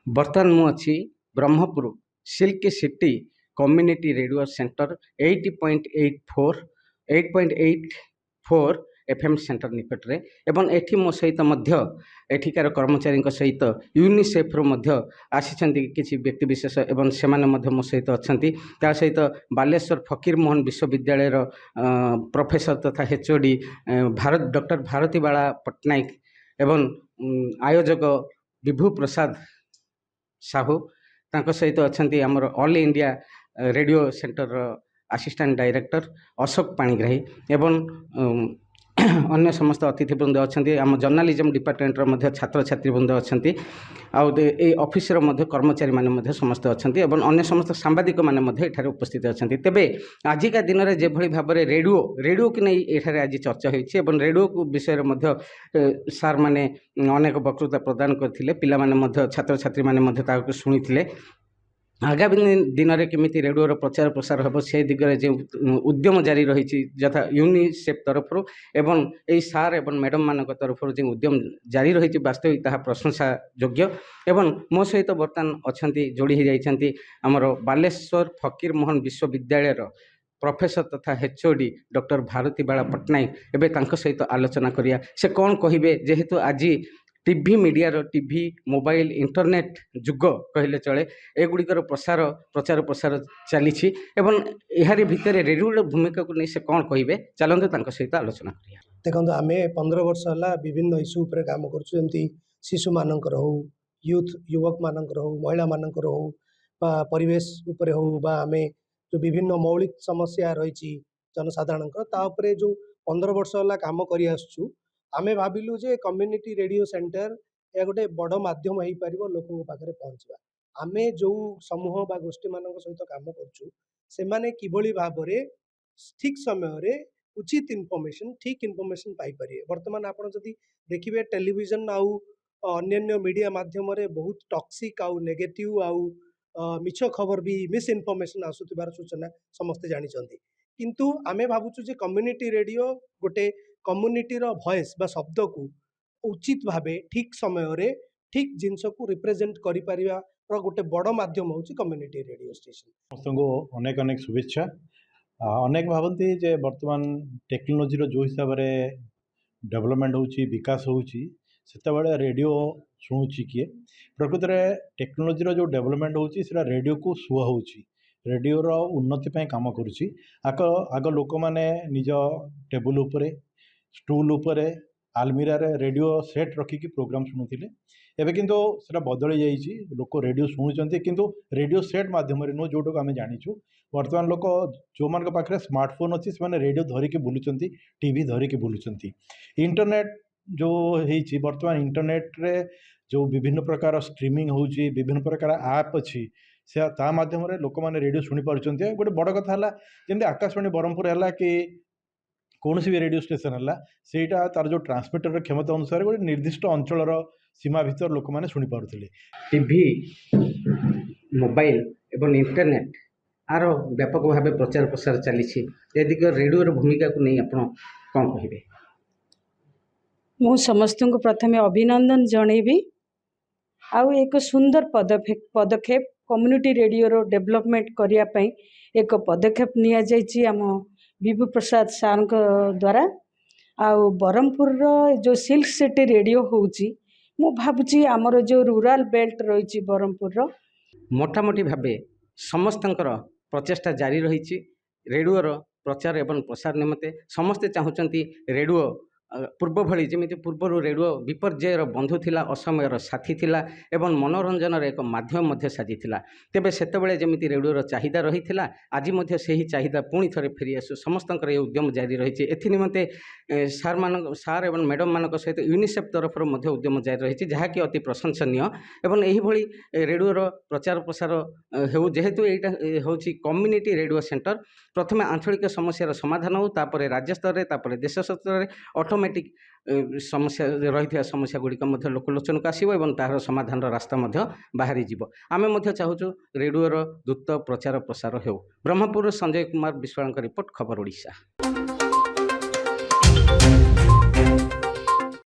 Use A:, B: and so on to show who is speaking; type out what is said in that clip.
A: ବର୍ତ୍ତମାନ ମୁଁ ଅଛି Brahmapur silk city community radio centre 8.84 FM centre ନିକଟରେ ଏବଂ ଏଠି ମୋ ସହିତ ମଧ୍ୟ ଏଠିକାର କର୍ମଚାରୀଙ୍କ ସହିତ ୟୁନିସେଫ୍ର ମଧ୍ୟ ଆସିଛନ୍ତି କିଛି ବ୍ୟକ୍ତିବିଶେଷ ଏବଂ ସେମାନେ ମଧ୍ୟ ମୋ ସହିତ ଅଛନ୍ତି। ତା ସହିତ ବାଲେଶ୍ୱର ଫକୀର ମୋହନ ବିଶ୍ୱବିଦ୍ୟାଳୟର ପ୍ରଫେସର ତଥା HOD ଡକ୍ଟର ଭାରତୀ ବାଳା ପଟ୍ଟନାୟକ ଏବଂ ଆୟୋଜକ ବିଭୁ ପ୍ରସାଦ ସାହୁ ତାଙ୍କ ସହିତ ଅଛନ୍ତି ଆମର ଅଲ୍ ଇଣ୍ଡିଆ ରେଡ଼ିଓ ସେଣ୍ଟରର ଆସିଷ୍ଟାଣ୍ଟ ଡାଇରେକ୍ଟର ଅଶୋକ ପାଣିଗ୍ରାହୀ ଏବଂ ଅନ୍ୟ ସମସ୍ତ ଅତିଥିବୃନ୍ଦ ଅଛନ୍ତି। ଆମ ଜର୍ଣ୍ଣାଲିଜମ୍ ଡିପାର୍ଟମେଣ୍ଟର ମଧ୍ୟ ଛାତ୍ରଛାତ୍ରୀବୃନ୍ଦ ଅଛନ୍ତି। ଆଉ ଏଇ ଅଫିସର ମଧ୍ୟ କର୍ମଚାରୀମାନେ ମଧ୍ୟ ସମସ୍ତେ ଅଛନ୍ତି ଏବଂ ଅନ୍ୟ ସମସ୍ତ ସାମ୍ବାଦିକମାନେ ମଧ୍ୟ ଏଠାରେ ଉପସ୍ଥିତ ଅଛନ୍ତି। ତେବେ ଆଜିକା ଦିନରେ ଯେଭଳି ଭାବରେ ରେଡ଼ିଓକୁ ନେଇ ଏଠାରେ ଆଜି ଚର୍ଚ୍ଚା ହୋଇଛି ଏବଂ ରେଡ଼ିଓ ବିଷୟରେ ମଧ୍ୟ ସାର୍ମାନେ ଅନେକ ବକ୍ତୃତା ପ୍ରଦାନ କରିଥିଲେ, ପିଲାମାନେ ମଧ୍ୟ ଛାତ୍ରଛାତ୍ରୀମାନେ ମଧ୍ୟ ତାହାକୁ ଶୁଣିଥିଲେ। ଆଗାମୀ ଦିନରେ କେମିତି ରେଡ଼ିଓର ପ୍ରଚାର ପ୍ରସାର ହେବ ସେ ଦିଗରେ ଯେଉଁ ଉଦ୍ୟମ ଜାରି ରହିଛି ଯଥା ୟୁନିସେଫ୍ ତରଫରୁ ଏବଂ ଏହି ସାର୍ ଏବଂ ମ୍ୟାଡ଼ାମମାନଙ୍କ ତରଫରୁ ଯେଉଁ ଉଦ୍ୟମ ଜାରି ରହିଛି ବାସ୍ତବିକ ତାହା ପ୍ରଶଂସା ଯୋଗ୍ୟ। ଏବଂ ମୋ ସହିତ ବର୍ତ୍ତମାନ ଅଛନ୍ତି ଯୋଡ଼ି ହୋଇଯାଇଛନ୍ତି ଆମର ବାଲେଶ୍ୱର ଫକୀର ମୋହନ ବିଶ୍ୱବିଦ୍ୟାଳୟର ପ୍ରଫେସର ତଥା HOD ଡକ୍ଟର ଭାରତୀ ବାଳା ପଟ୍ଟନାୟକ। ଏବେ ତାଙ୍କ ସହିତ ଆଲୋଚନା କରିବା ସେ କ'ଣ କହିବେ, ଯେହେତୁ ଆଜି ଟିଭି ମିଡ଼ିଆର ଟିଭି ମୋବାଇଲ ଇଣ୍ଟରନେଟ୍ ଯୁଗ କହିଲେ ଚଳେ, ଏଗୁଡ଼ିକର ପ୍ରଚାର ପ୍ରସାର ଚାଲିଛି ଏବଂ ଏହାରି ଭିତରେ ରେଡ଼ିଓର ଭୂମିକାକୁ ନେଇ ସେ କ'ଣ କହିବେ, ଚାଲନ୍ତୁ ତାଙ୍କ ସହିତ ଆଲୋଚନା କରିବା।
B: ଦେଖନ୍ତୁ, ଆମେ 15 ବର୍ଷ ହେଲା ବିଭିନ୍ନ ଇସ୍ୟୁ ଉପରେ କାମ କରୁଛୁ, ଯେମିତି ଶିଶୁମାନଙ୍କର ହଉ, ଯୁବକମାନଙ୍କର ହଉ, ମହିଳାମାନଙ୍କର ହଉ ବା ପରିବେଶ ଉପରେ ହଉ ବା ଆମେ ଯେଉଁ ବିଭିନ୍ନ ମୌଳିକ ସମସ୍ୟା ରହିଛି ଜନସାଧାରଣଙ୍କର ତା ଉପରେ ଯେଉଁ 15 ବର୍ଷ ହେଲା କାମ କରି ଆସୁଛୁ, ଆମେ ଭାବିଲୁ ଯେ କମ୍ୟୁନିଟି ରେଡ଼ିଓ ସେଣ୍ଟର ଏହା ଗୋଟେ ବଡ଼ ମାଧ୍ୟମ ହେଇପାରିବ ଲୋକଙ୍କ ପାଖରେ ପହଞ୍ଚିବା। ଆମେ ଯେଉଁ ସମୂହ ବା ଗୋଷ୍ଠୀମାନଙ୍କ ସହିତ କାମ କରୁଛୁ ସେମାନେ କିଭଳି ଭାବରେ ଠିକ୍ ସମୟରେ ଉଚିତ ଠିକ୍ ଇନଫର୍ମେସନ୍ ପାଇପାରିବେ। ବର୍ତ୍ତମାନ ଆପଣ ଯଦି ଦେଖିବେ ଟେଲିଭିଜନ ଆଉ ଅନ୍ୟାନ୍ୟ ମିଡ଼ିଆ ମାଧ୍ୟମରେ ବହୁତ ଟକ୍ସିକ୍ ଆଉ ନେଗେଟିଭ୍ ଆଉ ମିଛ ଖବର ବି ମିସ୍ଇନଫର୍ମେସନ୍ ଆସୁଥିବାର ସୂଚନା ସମସ୍ତେ ଜାଣିଛନ୍ତି। କିନ୍ତୁ ଆମେ ଭାବୁଛୁ ଯେ କମ୍ୟୁନିଟି ରେଡ଼ିଓ ଗୋଟେ କମ୍ୟୁନିଟିର ଭଏସ୍ ବା ଶବ୍ଦକୁ ଉଚିତ ଭାବେ ଠିକ୍ ସମୟରେ ଠିକ୍ ଜିନିଷକୁ ରିପ୍ରେଜେଣ୍ଟ କରିପାରିବାର ଗୋଟେ ବଡ଼ ମାଧ୍ୟମ ହେଉଛି କମ୍ୟୁନିଟି ରେଡ଼ିଓ ଷ୍ଟେସନ୍।
C: ସମସ୍ତଙ୍କୁ ଅନେକ ଅନେକ ଶୁଭେଚ୍ଛା। ଅନେକ ଭାବନ୍ତି ଯେ ବର୍ତ୍ତମାନ ଟେକ୍ନୋଲୋଜିର ଯେଉଁ ହିସାବରେ ଡେଭଲପମେଣ୍ଟ ହେଉଛି, ବିକାଶ ହେଉଛି, ସେତେବେଳେ ରେଡ଼ିଓ ଶୁଣୁଛି କିଏ? ପ୍ରକୃତରେ ଟେକ୍ନୋଲୋଜିର ଯେଉଁ ଡେଭଲପମେଣ୍ଟ ହେଉଛି ସେଇଟା ରେଡ଼ିଓକୁ ସୁହାଉଛି, ରେଡ଼ିଓର ଉନ୍ନତି ପାଇଁ କାମ କରୁଛି। ଆଗ ଲୋକମାନେ ନିଜ ଟେବୁଲ ଉପରେ, ଷ୍ଟୁଲ୍ ଉପରେ, ଆଲମିରାରେ ରେଡ଼ିଓ ସେଟ୍ ରଖିକି ପ୍ରୋଗ୍ରାମ୍ ଶୁଣୁଥିଲେ। ଏବେ କିନ୍ତୁ ସେଟା ବଦଳି ଯାଇଛି, ଲୋକ ରେଡ଼ିଓ ଶୁଣୁଛନ୍ତି କିନ୍ତୁ ରେଡ଼ିଓ ସେଟ୍ ମାଧ୍ୟମରେ ନୁହଁ, ଯେଉଁଟାକୁ ଆମେ ଜାଣିଛୁ। ବର୍ତ୍ତମାନ ଲୋକ ଯେଉଁମାନଙ୍କ ପାଖରେ ସ୍ମାର୍ଟଫୋନ୍ ଅଛି ସେମାନେ ରେଡ଼ିଓ ଧରିକି ବୁଲୁଛନ୍ତି, ଟିଭି ଧରିକି ବୁଲୁଛନ୍ତି। ଇଣ୍ଟରନେଟ୍ ଯେଉଁ ହେଇଛି, ବର୍ତ୍ତମାନ ଇଣ୍ଟରନେଟ୍ରେ ଯେଉଁ ବିଭିନ୍ନ ପ୍ରକାର ଷ୍ଟ୍ରିମିଂ ହେଉଛି, ବିଭିନ୍ନ ପ୍ରକାର ଆପ୍ ଅଛି, ସେ ତା ମାଧ୍ୟମରେ ଲୋକମାନେ ରେଡ଼ିଓ ଶୁଣିପାରୁଛନ୍ତି। ଗୋଟେ ବଡ଼ କଥା ହେଲା, ଯେମିତି ଆକାଶବାଣୀ ବ୍ରହ୍ମପୁର ହେଲା କି କୌଣସି ବି ରେଡ଼ିଓ ଷ୍ଟେସନ୍ ହେଲା, ସେଇଟା ତାର ଯେଉଁ ଟ୍ରାନ୍ସମିଟରର କ୍ଷମତା ଅନୁସାରେ ଗୋଟେ ନିର୍ଦ୍ଦିଷ୍ଟ ଅଞ୍ଚଳର ସୀମା ଭିତରେ ଲୋକମାନେ ଶୁଣିପାରୁଥିଲେ।
A: ଟିଭି, ମୋବାଇଲ ଏବଂ ଇଣ୍ଟରନେଟ୍ ଆର ବ୍ୟାପକ ଭାବେ ପ୍ରଚାର ପ୍ରସାର ଚାଲିଛି, ଏ ଦିଗରେ ରେଡ଼ିଓର ଭୂମିକାକୁ ନେଇ ଆପଣ କ'ଣ କହିବେ?
D: ମୁଁ ସମସ୍ତଙ୍କୁ ପ୍ରଥମେ ଅଭିନନ୍ଦନ ଜଣେଇବି। ଆଉ ଏକ ସୁନ୍ଦର ପଦକ୍ଷେପ କମ୍ୟୁନିଟି ରେଡ଼ିଓର ଡେଭଲପମେଣ୍ଟ କରିବା ପାଇଁ ଏକ ପଦକ୍ଷେପ ନିଆଯାଇଛି ଆମ ବିଭୁ ପ୍ରସାଦ ସାର୍ଙ୍କ ଦ୍ୱାରା। ଆଉ ବ୍ରହ୍ମପୁରର ଯେଉଁ ସିଲ୍କ ସିଟି ରେଡ଼ିଓ ହେଉଛି, ମୁଁ ଭାବୁଛି ଆମର ଯେଉଁ ରୁରାଲ ବେଲ୍ଟ ରହିଛି ବ୍ରହ୍ମପୁରର,
A: ମୋଟାମୋଟି ଭାବେ ସମସ୍ତଙ୍କର ପ୍ରଚେଷ୍ଟା ଜାରି ରହିଛି ରେଡ଼ିଓର ପ୍ରଚାର ଏବଂ ପ୍ରସାର ନିମନ୍ତେ। ସମସ୍ତେ ଚାହୁଁଛନ୍ତି ରେଡ଼ିଓ ପୂର୍ବ ଭଳି, ଯେମିତି ପୂର୍ବରୁ ରେଡ଼ିଓ ବିପର୍ଯ୍ୟୟର ବନ୍ଧୁ ଥିଲା, ଅସମୟର ସାଥୀ ଥିଲା ଏବଂ ମନୋରଞ୍ଜନର ଏକ ମାଧ୍ୟମ ମଧ୍ୟ ସାଜିଥିଲା। ତେବେ ସେତେବେଳେ ଯେମିତି ରେଡ଼ିଓର ଚାହିଦା ରହିଥିଲା, ଆଜି ମଧ୍ୟ ସେହି ଚାହିଦା ପୁଣି ଥରେ ଫେରିଆସୁ, ସମସ୍ତଙ୍କର ଏ ଉଦ୍ୟମ ଜାରି ରହିଛି। ଏଥିନିମନ୍ତେ ସାର୍ ଏବଂ ମ୍ୟାଡ଼ାମମାନଙ୍କ ସହିତ ୟୁନିସେଫ୍ ତରଫରୁ ମଧ୍ୟ ଉଦ୍ୟମ ଜାରି ରହିଛି, ଯାହାକି ଅତି ପ୍ରଶଂସନୀୟ। ଏବଂ ଏହିଭଳି ରେଡ଼ିଓର ପ୍ରଚାର ପ୍ରସାର ହେଉ, ଯେହେତୁ ଏଇଟା ହେଉଛି କମ୍ୟୁନିଟି ରେଡ଼ିଓ ସେଣ୍ଟର, ପ୍ରଥମେ ଆଞ୍ଚଳିକ ସମସ୍ୟାର ସମାଧାନ ହେଉ, ତାପରେ ରାଜ୍ୟ ସ୍ତରରେ, ତାପରେ ଦେଶ ସ୍ତରରେ ଅଟୋମେଟିକ୍ ରହିଥିବା ସମସ୍ୟା ଗୁଡ଼ିକ ମଧ୍ୟ ଲୋକଲୋଚନକୁ ଆସିବ ଏବଂ ତାହାର ସମାଧାନର ରାସ୍ତା ମଧ୍ୟ ବାହାରିଯିବ। ଆମେ ମଧ୍ୟ ଚାହୁଁଛୁ ରେଡ଼ିଓର ଦ୍ରୁତ ପ୍ରଚାର ପ୍ରସାର ହେଉ। ବ୍ରହ୍ମପୁରରୁ ସଞ୍ଜୟ କୁମାର ବିଶ୍ୱାଳଙ୍କ ରିପୋର୍ଟ, ଖବର ଓଡ଼ିଶା।